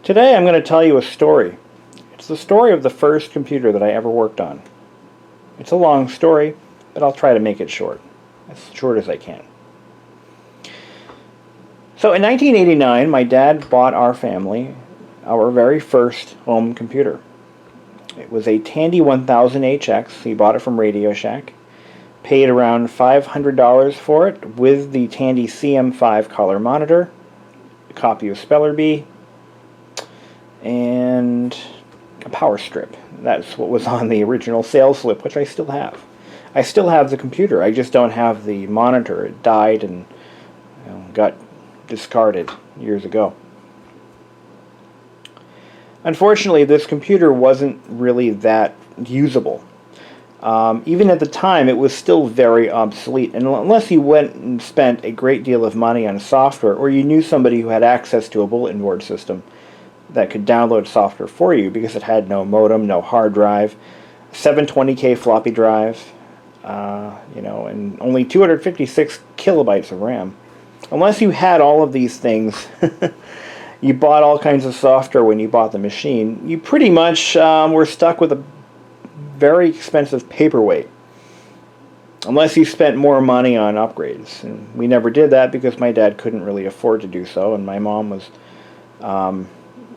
Today I'm going to tell you a story. It's the story of the first computer that I ever worked on. It's a long story, but I'll try to make it short. As short as I can. So in 1989, my dad bought our family our very first home computer. It was a Tandy 1000HX. He bought it from Radio Shack. Paid around $500 for it with the Tandy CM5 color monitor, a copy of Speller Bee, and a power strip. That's what was on the original sales slip, which I still have. I still have the computer. I just don't have the monitor. It died and got discarded years ago. Unfortunately, this computer wasn't really that usable. Even at the time, it was still very obsolete. And unless you went and spent a great deal of money on software, or you knew somebody who had access to a bulletin board system that could download software for you, because it had no modem, no hard drive, 720K floppy drive, and only 256 kilobytes of RAM. Unless you had all of these things, you bought all kinds of software when you bought the machine, you pretty much were stuck with a very expensive paperweight. Unless you spent more money on upgrades. And we never did that because my dad couldn't really afford to do so, and my mom was...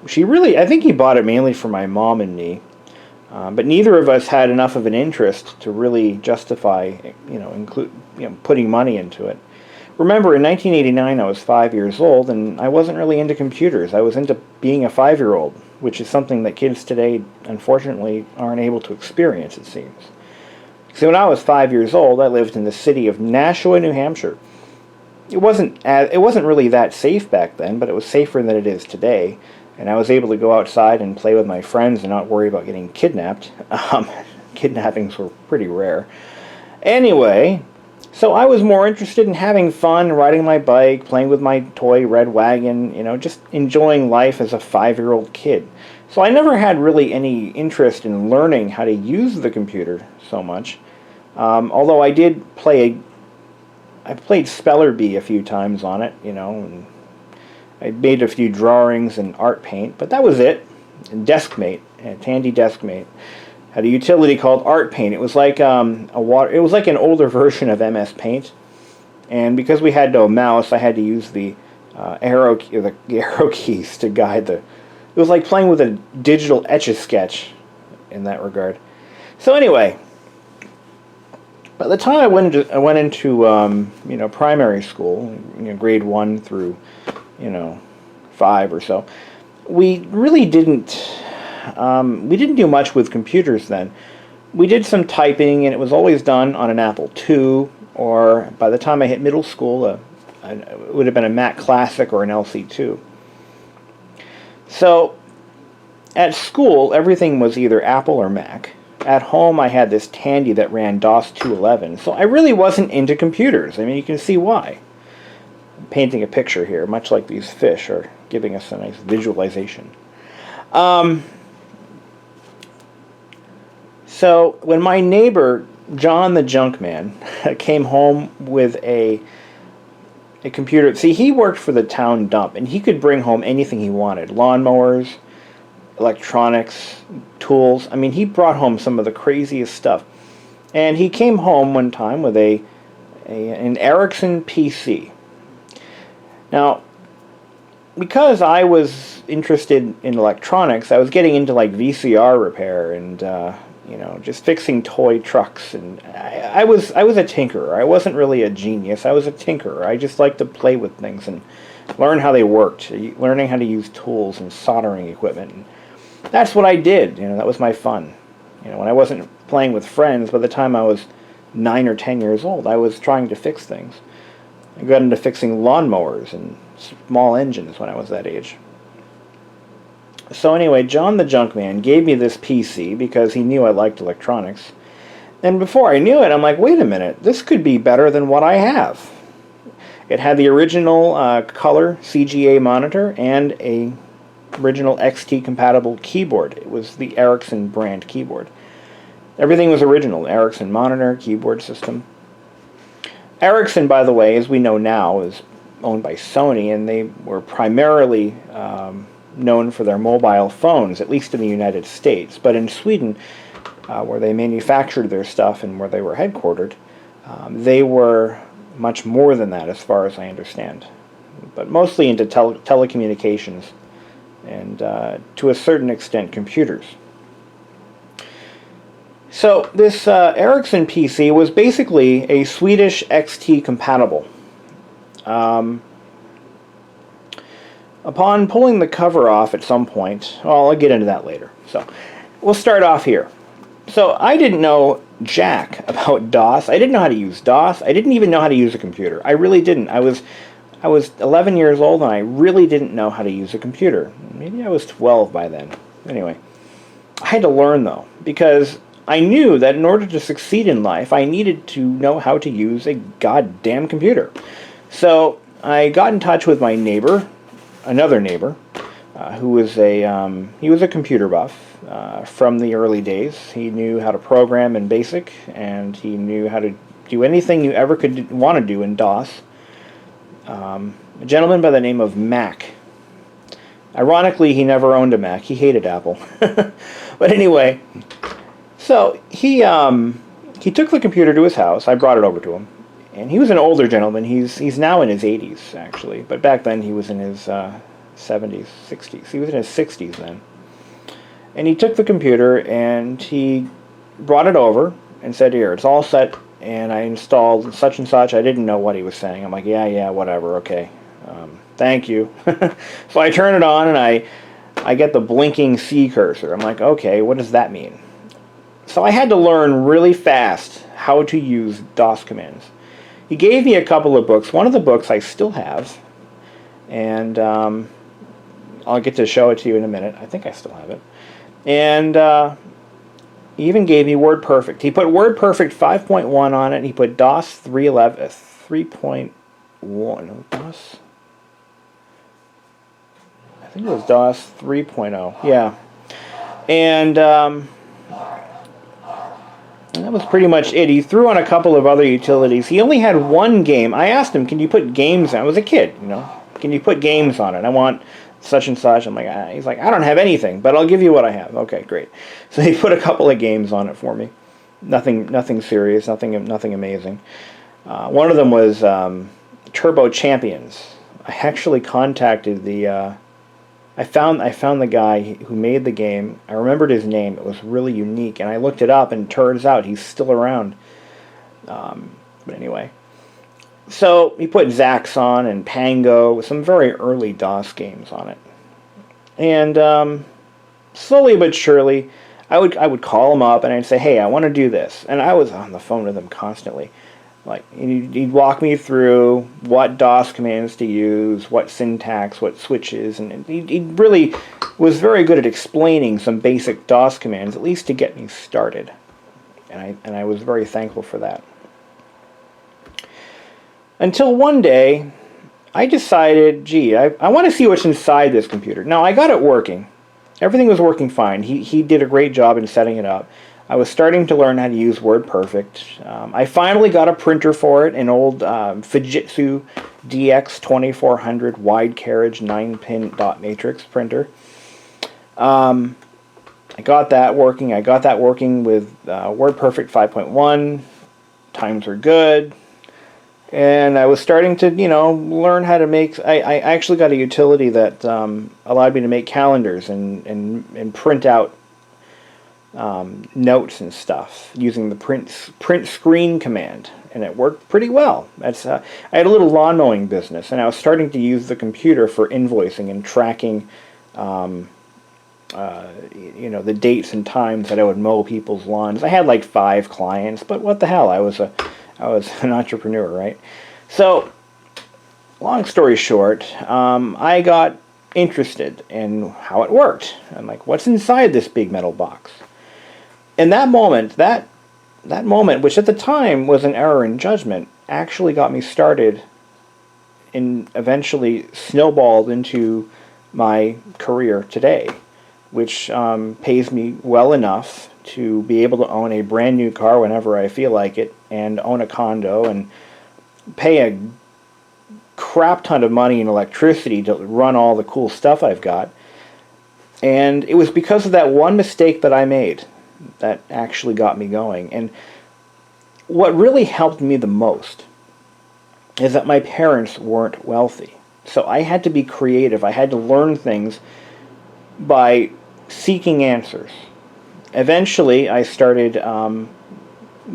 I think he bought it mainly for my mom and me. But neither of us had enough of an interest to really justify, putting money into it. Remember, in 1989, I was 5 years old, and I wasn't really into computers. I was into being a 5-year-old, which is something that kids today, unfortunately, aren't able to experience, it seems. So when I was 5 years old, I lived in the city of Nashua, New Hampshire. It wasn't really that safe back then, but it was safer than it is today. And I was able to go outside and play with my friends and not worry about getting kidnapped. Kidnappings were pretty rare. Anyway, so I was more interested in having fun, riding my bike, playing with my toy red wagon, just enjoying life as a 5-year-old kid. So I never had really any interest in learning how to use the computer so much. Although I did I played Speller Bee a few times on it, and I made a few drawings and art paint, but that was it. And Deskmate, a Tandy Deskmate, had a utility called Art Paint. It was like it was like an older version of MS Paint, and because we had no mouse, I had to use the arrow keys to guide the. It was like playing with a digital Etch-a-Sketch in that regard. So anyway, by the time I went into primary school, grade 1 through 5 or so, we really didn't do much with computers then. We did some typing, and it was always done on an Apple II, or by the time I hit middle school, it would have been a Mac Classic or an LC2. So at school, everything was either Apple or Mac. At home, I had this Tandy that ran DOS 2.11, so I really wasn't into computers. I mean, you can see why. I'm painting a picture here, much like these fish are giving us a nice visualization. So when my neighbor, John the Junkman, came home with a computer, see, he worked for the town dump, and he could bring home anything he wanted. Lawnmowers, electronics, tools. I mean, he brought home some of the craziest stuff. And he came home one time with an Ericsson PC. Now, because I was interested in electronics, I was getting into like VCR repair and just fixing toy trucks, and I was a tinkerer. I wasn't really a genius. I was a tinkerer. I just liked to play with things and learn how they worked, learning how to use tools and soldering equipment. And that's what I did. That was my fun. When I wasn't playing with friends, by the time I was 9 or 10 years old, I was trying to fix things. I got into fixing lawnmowers and small engines when I was that age. So anyway, John the Junkman gave me this PC because he knew I liked electronics. And before I knew it, I'm like, wait a minute, this could be better than what I have. It had the original color CGA monitor and a original XT compatible keyboard. It was the Ericsson brand keyboard. Everything was original. Ericsson monitor, keyboard system. Ericsson, by the way, as we know now, is owned by Sony, and they were primarily known for their mobile phones, at least in the United States. But in Sweden, where they manufactured their stuff and where they were headquartered, they were much more than that, as far as I understand. But mostly into telecommunications and, to a certain extent, computers. So this Ericsson PC was basically a Swedish XT compatible. Upon pulling the cover off at some point, well, I'll get into that later. So we'll start off here. So I didn't know jack about DOS. I didn't know how to use DOS. I didn't even know how to use a computer. I really didn't. I was 11 years old and I really didn't know how to use a computer. Maybe I was 12 by then. Anyway, I had to learn though, because I knew that in order to succeed in life, I needed to know how to use a goddamn computer. So I got in touch with my neighbor, another neighbor, who was he was a computer buff from the early days. He knew how to program in BASIC, and he knew how to do anything you ever could want to do in DOS. A gentleman by the name of Mac. Ironically, he never owned a Mac. He hated Apple. But anyway, so he took the computer to his house. I brought it over to him, and he was an older gentleman. He's now in his 80s actually, but back then he was in his 70s, 60s. He was in his 60s then. And he took the computer and he brought it over and said, "Here, it's all set." And I installed such and such. I didn't know what he was saying. I'm like, yeah, whatever, okay. Thank you. So I turn it on and I get the blinking C cursor. I'm like, okay, what does that mean? So I had to learn really fast how to use DOS commands. He gave me a couple of books. One of the books I still have, and I'll get to show it to you in a minute. I think I still have it. And he even gave me WordPerfect. He put WordPerfect 5.1 on it, and he put DOS 3.1. DOS? I think it was DOS 3.0. Yeah. And that was pretty much it. He threw on a couple of other utilities. He only had one game. I asked him, can you put games on it? I was a kid, you know. Can you put games on it? I want such and such. I'm like, he's like, I don't have anything, but I'll give you what I have. Okay, great. So he put a couple of games on it for me. Nothing serious, nothing amazing. One of them was Turbo Champions. I actually contacted the. I found the guy who made the game. I remembered his name. It was really unique, and I looked it up, and it turns out he's still around. But anyway. So he put Zaxxon and Pango, some very early DOS games on it. And slowly but surely, I would call him up and I'd say, hey, I want to do this. And I was on the phone with him constantly. Like, he'd walk me through what DOS commands to use, what syntax, what switches, and he really was very good at explaining some basic DOS commands, at least to get me started. And I was very thankful for that. Until one day, I decided, gee, I want to see what's inside this computer. Now, I got it working. Everything was working fine. He did a great job in setting it up. I was starting to learn how to use WordPerfect. I finally got a printer for it, an old Fujitsu DX2400 wide carriage 9-pin dot matrix printer. I got that working. I got that working with WordPerfect 5.1. Times were good. And I was starting to, learn how to make. I actually got a utility that allowed me to make calendars and print out notes and stuff using the print screen command, and it worked pretty well. I had a little lawn mowing business, and I was starting to use the computer for invoicing and tracking, the dates and times that I would mow people's lawns. I had like 5 clients, but what the hell? I was an entrepreneur, right? So, long story short, I got interested in how it worked. I'm like, what's inside this big metal box? And that moment, which at the time was an error in judgment, actually got me started and eventually snowballed into my career today, which pays me well enough to be able to own a brand new car whenever I feel like it, and own a condo, and pay a crap ton of money in electricity to run all the cool stuff I've got. And it was because of that one mistake that I made that actually got me going. And what really helped me the most is that my parents weren't wealthy. So I had to be creative. I had to learn things by seeking answers. Eventually, I started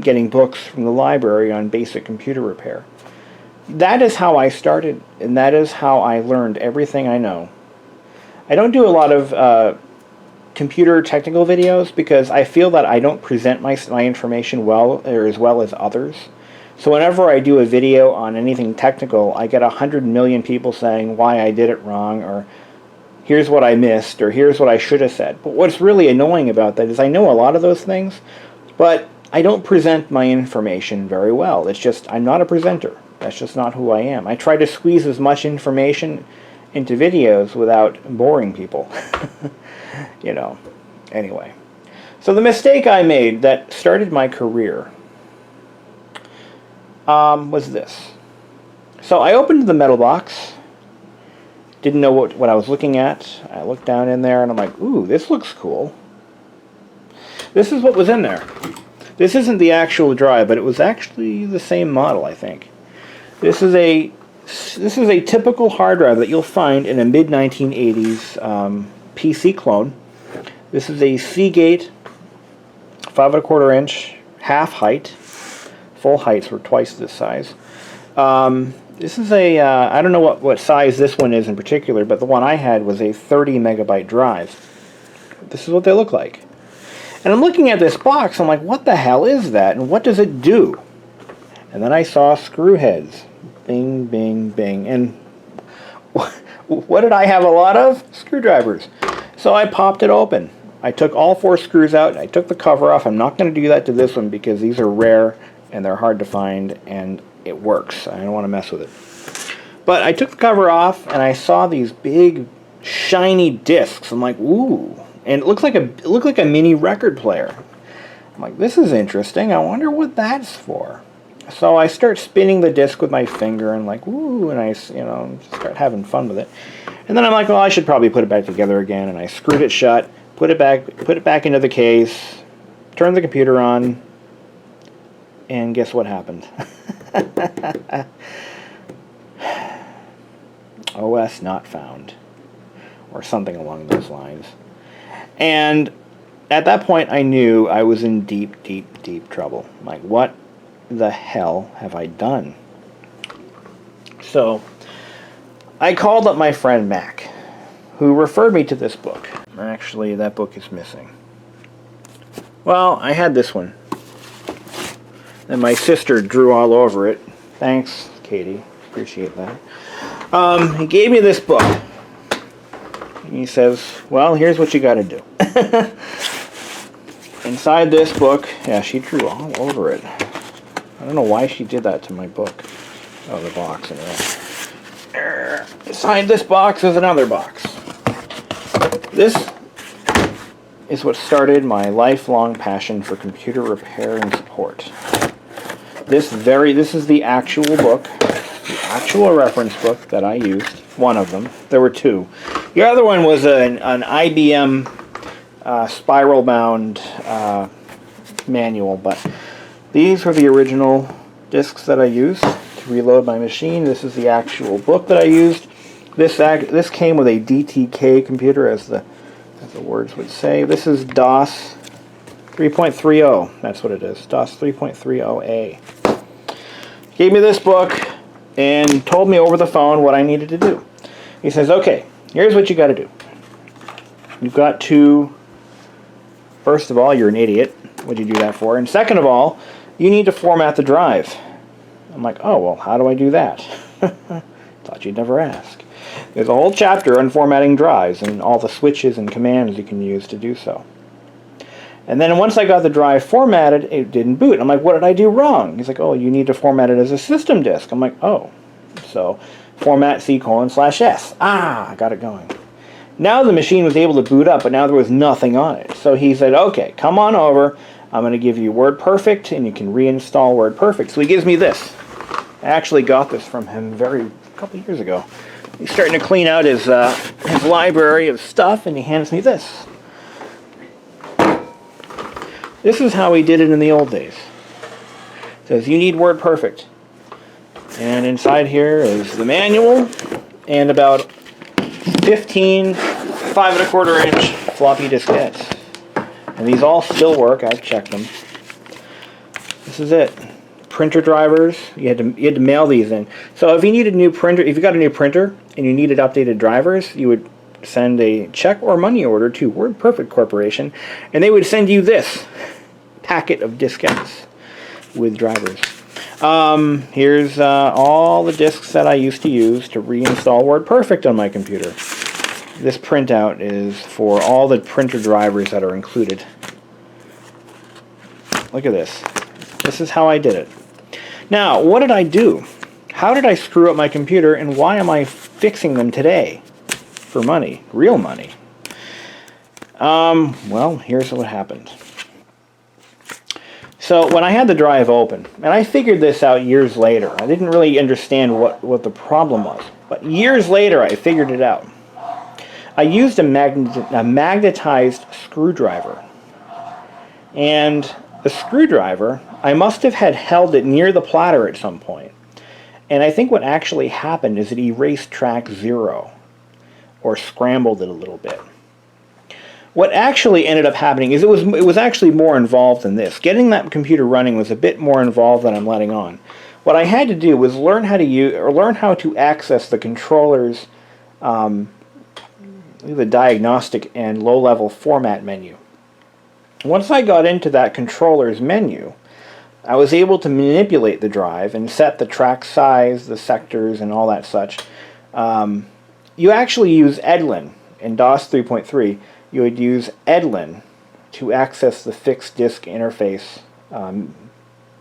getting books from the library on basic computer repair. That is how I started, and that is how I learned everything I know. I don't do a lot of computer technical videos because I feel that I don't present my information well, or as well as others. So whenever I do a video on anything technical, I get 100 million people saying why I did it wrong, or here's what I missed, or here's what I should have said. But what's really annoying about that is I know a lot of those things, but I don't present my information very well. It's just, I'm not a presenter. That's just not who I am. I try to squeeze as much information into videos without boring people. You know, anyway. So the mistake I made that started my career was this. So I opened the metal box, didn't know what I was looking at. I looked down in there and I'm like, ooh, this looks cool. This is what was in there. This isn't the actual drive, but it was actually the same model, I think. This is a typical hard drive that you'll find in a mid-1980s PC clone. This is a Seagate 5 1/4 inch, half height. Full heights were twice this size. This is a, I don't know what size this one is in particular, but the one I had was a 30 megabyte drive. This is what they look like. And I'm looking at this box, I'm like, what the hell is that? And what does it do? And then I saw screw heads. Bing, bing, bing. And what did I have a lot of? Screwdrivers. So I popped it open. I took all 4 screws out. I took the cover off. I'm not going to do that to this one because these are rare and they're hard to find and it works. I don't want to mess with it. But I took the cover off and I saw these big shiny discs. I'm like, ooh. And it looked like a mini record player. I'm like, this is interesting. I wonder what that's for. So I start spinning the disc with my finger and like, ooh, and I, start having fun with it. And then I'm like, well, I should probably put it back together again. And I screwed it shut, put it back into the case, turned the computer on, and guess what happened? OS not found, or something along those lines. And at that point, I knew I was in deep, deep, deep trouble. I'm like, what the hell have I done? So I called up my friend Mac, who referred me to this book. Actually, that book is missing. Well, I had this one. And my sister drew all over it. Thanks, Katie. Appreciate that. He gave me this book. And he says, well, here's what you got to do. Inside this book, yeah, she drew all over it. I don't know why she did that to my book. Oh, the box anyway. Inside this box is another box. This is what started my lifelong passion for computer repair and support. This is the actual book, the actual reference book that I used. One of them. There were 2. The other one was an IBM spiral-bound manual, but these were the original discs that I used to reload my machine. This is the actual book that I used. This came with a DTK computer, as the words would say. This is DOS 3.30. That's what it is. DOS 3.30A. Gave me this book and told me over the phone what I needed to do. He says, okay, here's what you got to do. You've got to, first of all, you're an idiot. What'd you do that for? And second of all, you need to format the drive. I'm like, oh, well, how do I do that? Thought you'd never ask. There's a whole chapter on formatting drives and all the switches and commands you can use to do so. And then once I got the drive formatted, it didn't boot. I'm like, what did I do wrong? He's like, oh, you need to format it as a system disk. I'm like, oh. So format C:/S. I got it going. Now the machine was able to boot up, but now there was nothing on it. So he said, okay, come on over. I'm going to give you WordPerfect, and you can reinstall WordPerfect. So he gives me this. I actually got this from him a couple years ago. He's starting to clean out his library of stuff, and he hands me this. This is how he did it in the old days. It says, you need WordPerfect. And inside here is the manual and about 15 5¼ inch floppy diskettes. And these all still work. I've checked them. This is it. Printer drivers. You had to mail these in. So if you need a new printer, if you got a new printer and you needed updated drivers, you would send a check or money order to WordPerfect Corporation, and they would send you this packet of diskettes with drivers. Here's all the disks that I used to use to reinstall WordPerfect on my computer. This printout is for all the printer drivers that are included. Look at this. This is how I did it. Now, what did I do? How did I screw up my computer, and why am I fixing them today? For money. Real money. Well, here's what happened. So when I had the drive open, and I figured this out years later. I didn't really understand what the problem was. But years later, I figured it out. I used a magnetized screwdriver. And the screwdriver, I must have had held it near the platter at some point. And I think what actually happened is it erased track 0. Or scrambled it a little bit. What actually ended up happening is it was actually more involved than this. Getting that computer running was a bit more involved than I'm letting on. What I had to do was learn how to access the controller's the diagnostic and low-level format menu. Once I got into that controller's menu, I was able to manipulate the drive and set the track size, the sectors, and all that such. You actually use Edlin in DOS 3.3. You would use Edlin to access the fixed disk interface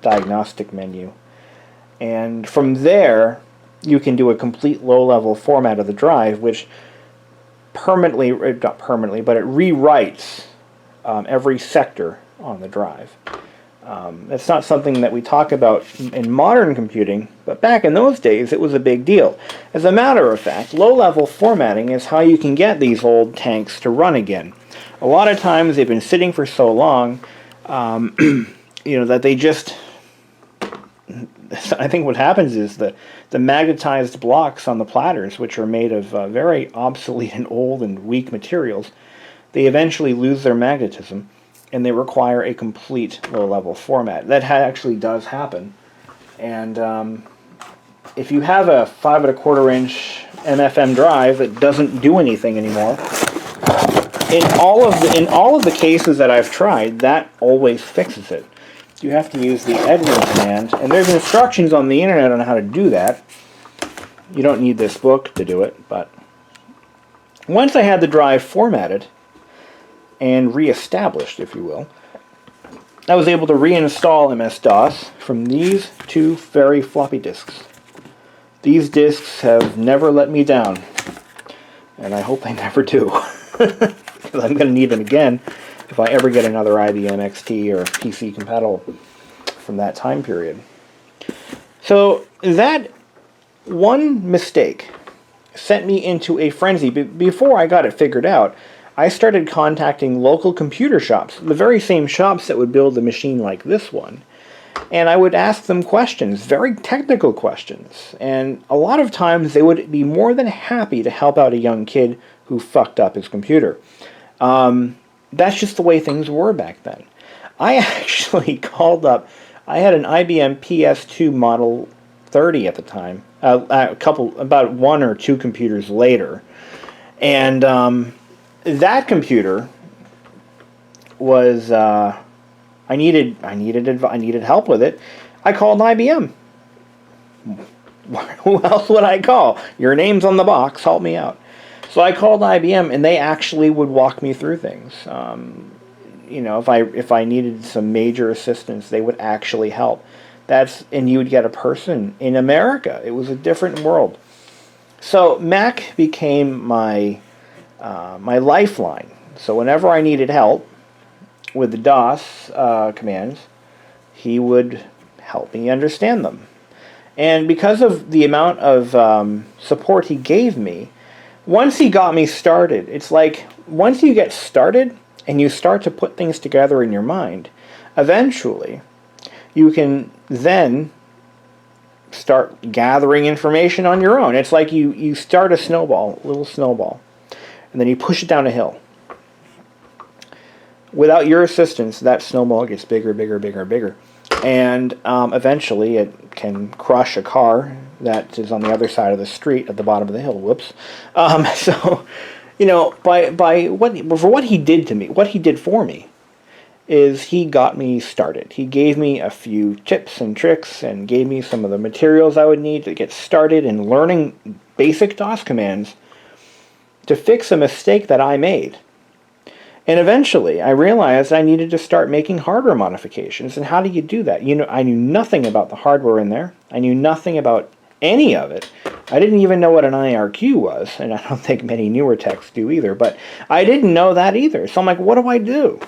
diagnostic menu. And from there, you can do a complete low-level format of the drive, which permanently, not permanently, but it rewrites every sector on the drive. It's not something that we talk about in modern computing, but back in those days it was a big deal. As a matter of fact, low-level formatting is how you can get these old tanks to run again. A lot of times they've been sitting for so long, that they just... I think what happens is the magnetized blocks on the platters, which are made of very obsolete and old and weak materials, they eventually lose their magnetism, and they require a complete low-level format. That actually does happen. And if you have a 5¼ inch MFM drive that doesn't do anything anymore, in all of the cases that I've tried, that always fixes it. You have to use the Edlin command, and there's instructions on the internet on how to do that. You don't need this book to do it, but once I had the drive formatted and re-established, if you will, I was able to reinstall MS-DOS from these two very floppy disks. These disks have never let me down, and I hope they never do, because I'm going to need them again if I ever get another IBM XT or PC compatible from that time period. So that one mistake sent me into a frenzy. Before I got it figured out, I started contacting local computer shops, the very same shops that would build a machine like this one. And I would ask them questions, very technical questions. And a lot of times they would be more than happy to help out a young kid who fucked up his computer. That's just the way things were back then. I actually called up, I had an IBM PS2 Model 30 at the time, about 1 or 2 computers later. And that computer was, I needed help with it. I called IBM. Who else would I call? Your name's on the box, help me out. So I called IBM, and they actually would walk me through things. If I needed some major assistance, they would actually help. And you would get a person in America. It was a different world. So Mac became my lifeline. So whenever I needed help with the DOS commands, he would help me understand them. And because of the amount of support he gave me, once he got me started, it's like once you get started and you start to put things together in your mind, eventually you can then start gathering information on your own. It's like you start a snowball, a little snowball, and then you push it down a hill. Without your assistance, that snowball gets bigger, bigger, bigger, bigger. And eventually it can crush a car that is on the other side of the street at the bottom of the hill. Whoops. So, you know, for what he did to me, what he did for me, is he got me started. He gave me a few tips and tricks and gave me some of the materials I would need to get started in learning basic DOS commands to fix a mistake that I made. And eventually, I realized I needed to start making hardware modifications. And how do you do that? You know, I knew nothing about the hardware in there. I knew nothing about any of it. I didn't even know what an IRQ was, and I don't think many newer techs do either. But I didn't know that either. So I'm like, what do I do?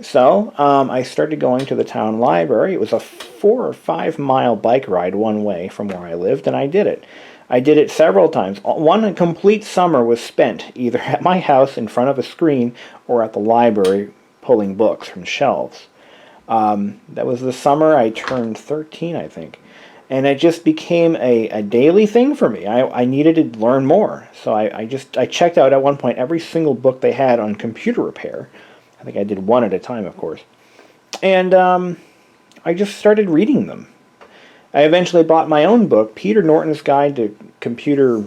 So I started going to the town library. It was a 4 or 5 mile bike ride one way from where I lived, and I did it. I did it several times. One complete summer was spent either at my house in front of a screen or at the library pulling books from shelves. That was the summer I turned 13, I think. And it just became a daily thing for me. I needed to learn more. So I checked out at one point every single book they had on computer repair. I think I did one at a time, of course. And I just started reading them. I eventually bought my own book, Peter Norton's Guide to Computer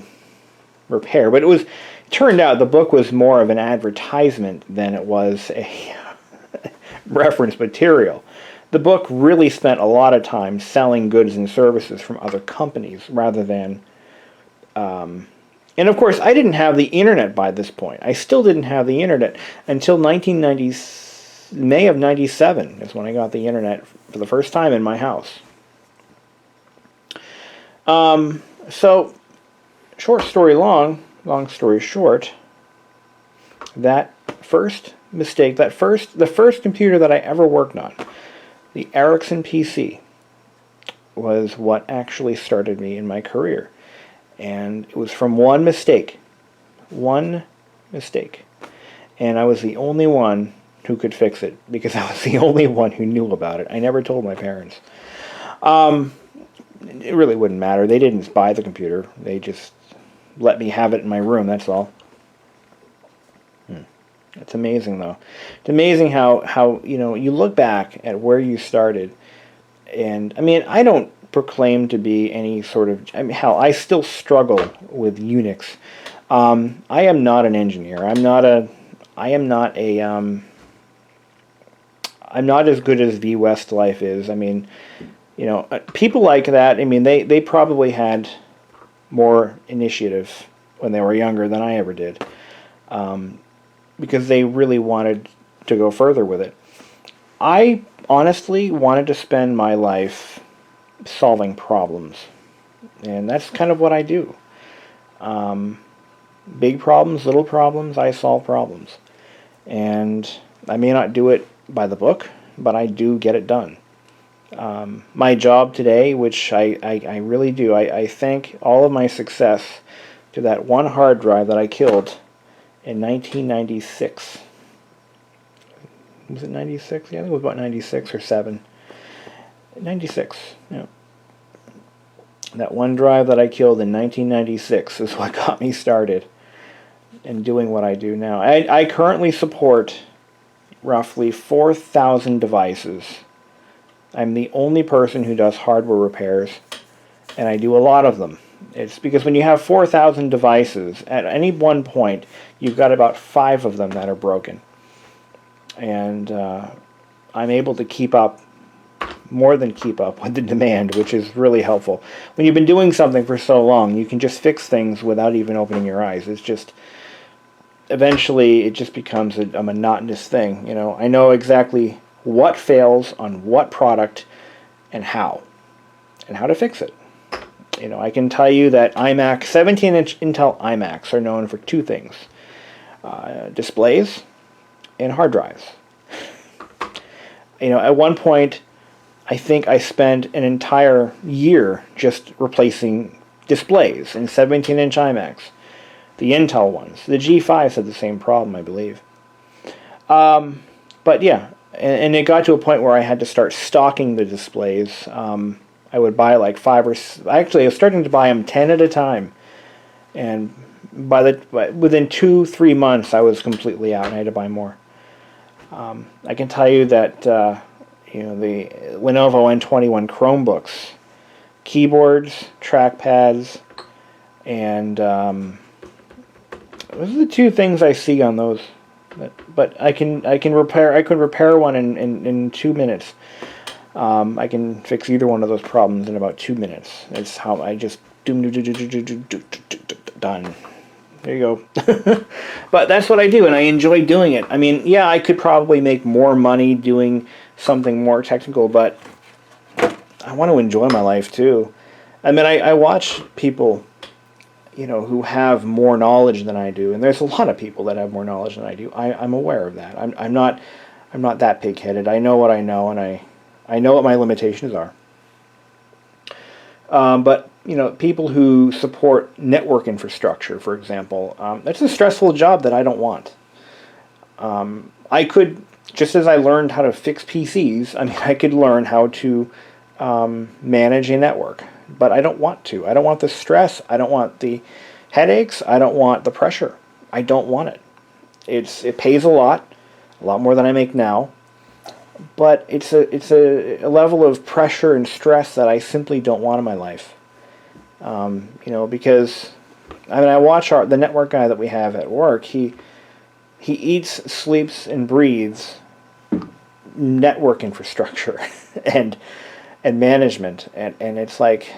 Repair. But it turned out the book was more of an advertisement than it was a reference material. The book really spent a lot of time selling goods and services from other companies rather than... and of course, I didn't have the internet by this point. I still didn't have the internet until May of 97 is when I got the internet for the first time in my house. So, short story long story short, that first mistake, the first computer that I ever worked on, the Ericsson PC, was what actually started me in my career. And it was from one mistake. One mistake. And I was the only one who could fix it, because I was the only one who knew about it. I never told my parents. It really wouldn't matter. They didn't buy the computer. They just let me have it in my room, that's all. It's amazing, though. It's amazing how you know, you look back at where you started, and, I mean, I don't proclaim to be any sort of... I mean, hell, I still struggle with Unix. I am not an engineer. I'm not as good as V Westlife is. I mean, you know, people like that, I mean, they probably had more initiative when they were younger than I ever did, because they really wanted to go further with it. I honestly wanted to spend my life solving problems, and that's kind of what I do. Big problems, little problems, I solve problems. And I may not do it by the book, but I do get it done. My job today, which I really do, I thank all of my success to that one hard drive that I killed in 1996. Was it 96? Yeah, I think it was about 96 or 7. 96, yeah. That one drive that I killed in 1996 is what got me started in doing what I do now. I currently support roughly 4,000 devices. I'm the only person who does hardware repairs, and I do a lot of them. It's because when you have 4,000 devices, at any one point, you've got about 5 of them that are broken. And I'm able to keep up, more than keep up with the demand, which is really helpful. When you've been doing something for so long, you can just fix things without even opening your eyes. It's just, eventually, it just becomes a monotonous thing. You know, I know exactly what fails on what product and how to fix it. You know, I can tell you that 17-inch Intel iMacs are known for 2 things: displays and hard drives. You know, at one point, I think I spent an entire year just replacing displays in 17-inch IMAX. The Intel ones. The G5s had the same problem, I believe. But yeah, and it got to a point where I had to start stocking the displays. I would buy like 5 or... Actually, I was starting to buy them 10 at a time. And within 2-3 months, I was completely out and I had to buy more. I can tell you that the Lenovo N21 Chromebooks, keyboards, trackpads, and those are the 2 things I see on those. But I could repair one in 2 minutes. I can fix either one of those problems in about 2 minutes. It's how I just done. There you go. But that's what I do, and I enjoy doing it. I mean, yeah, I could probably make more money doing something more technical, but I want to enjoy my life too. I mean, I watch people, who have more knowledge than I do, and there's a lot of people that have more knowledge than I do. I'm aware of that. I'm not that pig-headed. I know what I know, and I know what my limitations are. But people who support network infrastructure, for example, that's a stressful job that I don't want. I could, just as I learned how to fix PCs, I could learn how to manage a network. But I don't want to. I don't want the stress. I don't want the headaches. I don't want the pressure. I don't want it. It pays a lot more than I make now. But it's a level of pressure and stress that I simply don't want in my life. Because I watch the network guy that we have at work. He eats, sleeps, and breathes network infrastructure and management, and it's like,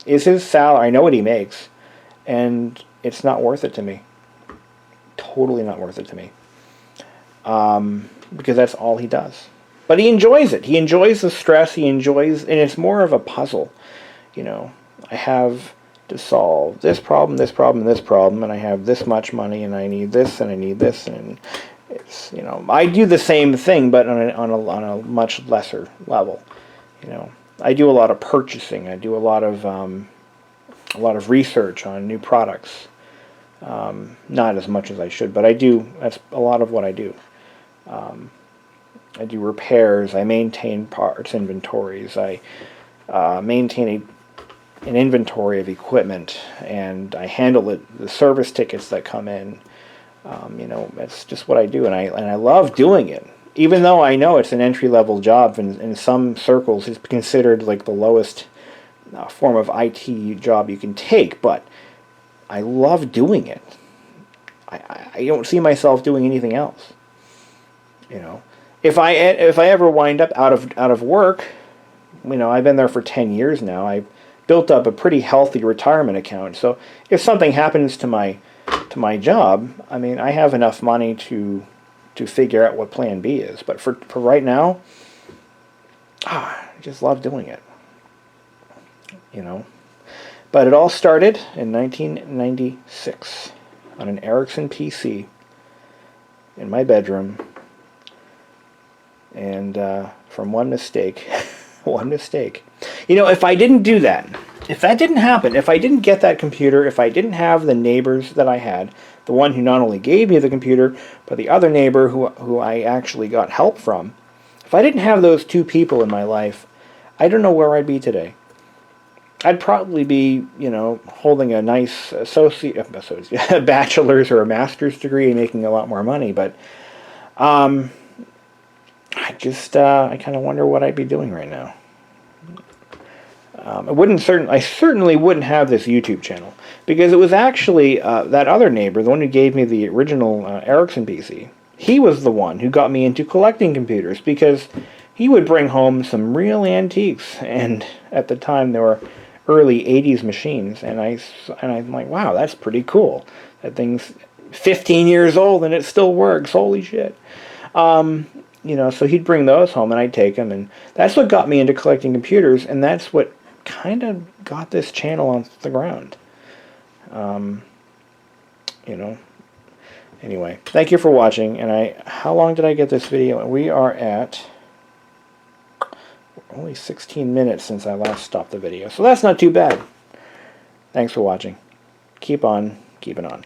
is his salary? I know what he makes, and it's not worth it to me. Totally not worth it to me. Because that's all he does. But he enjoys it. He enjoys the stress. He enjoys, and it's more of a puzzle. I have to solve this problem, this problem, this problem, and I have this much money, and I need this, and I need this, and it's I do the same thing, but on a much lesser level. I do a lot of purchasing. I do a lot of research on new products. Not as much as I should, but I do. That's a lot of what I do. I do repairs. I maintain parts inventories. I maintain an inventory of equipment, and I handle the service tickets that come in. That's just what I do, and I love doing it. Even though I know it's an entry-level job, and in some circles it's considered like the lowest form of IT job you can take, but I love doing it. I don't see myself doing anything else. If I ever wind up out of work, I've been there for 10 years now. I built up a pretty healthy retirement account. So if something happens to my job, I have enough money to figure out what plan B is. But for right now, I just love doing it. But it all started in 1996 on an Ericsson PC in my bedroom. And from one mistake, if I didn't do that, if that didn't happen, if I didn't get that computer, if I didn't have the neighbors that I had, the one who not only gave me the computer, but the other neighbor who I actually got help from, if I didn't have those 2 people in my life, I don't know where I'd be today. I'd probably be, holding a nice a bachelor's or a master's degree and making a lot more money, but I kind of wonder what I'd be doing right now. I certainly wouldn't have this YouTube channel, because it was actually that other neighbor, the one who gave me the original Ericsson PC. He was the one who got me into collecting computers, because he would bring home some real antiques, and at the time there were early 80s machines, and I'm like, wow, that's pretty cool. That thing's 15 years old and it still works. Holy shit. So he'd bring those home and I'd take them, and that's what got me into collecting computers, and that's what kind of got this channel on the ground. Anyway, thank you for watching, and how long did I get this video? We are at only 16 minutes since I last stopped the video, so that's not too bad. Thanks for watching. Keep on keeping on.